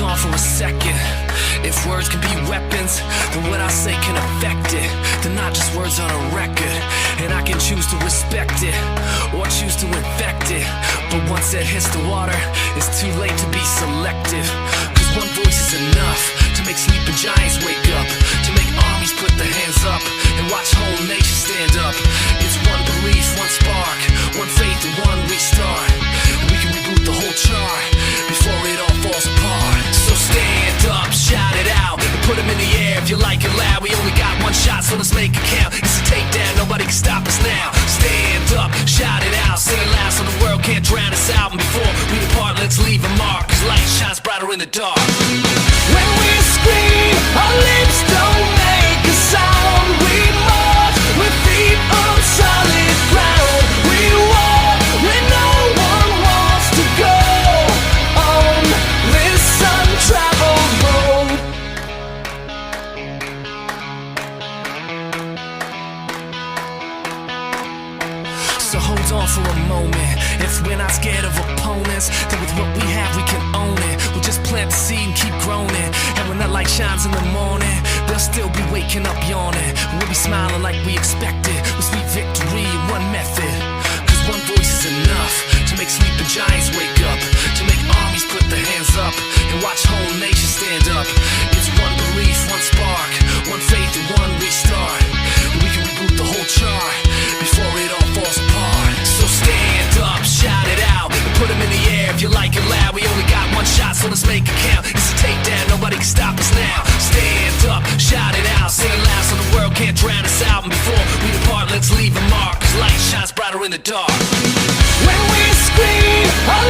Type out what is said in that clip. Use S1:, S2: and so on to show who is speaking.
S1: hold on for a second. If words can be weapons, then what I say can affect it. They're not just words on a record, and I can choose to respect it or choose to infect it. But once it hits the water, it's too late to be selective. Cause one voice is enough to make sleeping giants wake up, to make armies put their hands up and watch whole nations stand up. It's one belief, one spark, one faith and one restart, and we can reboot the whole chart before it all falls apart. So stand up, shout it out, and put them in the air if you like it loud. We only got one shot, so let's make it count. It's a takedown, nobody can stop us now. Stand up, shout it out, sing it loud so the world can't drown us out. And before we depart, let's leave a mark, cause light shines brighter in the dark. When we scream, our lips don't make a sound. We march with feet on solid ground. We walk where no one wants to go on this untraveled road. So hold on for a moment. If we're not scared of opponents, then with what we have we can own it. We'll just plant the seed and keep growing. And when that light shines in the morning, they'll still be waking up yawning. We'll be smiling like we expected, with sweet victory in one method. Cause one voice is enough to make sleeping giants wake up, to make armies put their hands up and watch whole nations stand up. It's one belief, one spark, one faith and one restart, and we can reboot the whole chart before it all falls apart. So stand up, shout it out, and put them in the air if you like it loud. We only got one shot, so let's make it count. It's a takedown, nobody can stop us now. Stand up, shout it out, sing it loud so the world can't drown us out. And before we depart, let's leave a mark, cause light shines brighter in the dark. When we scream, our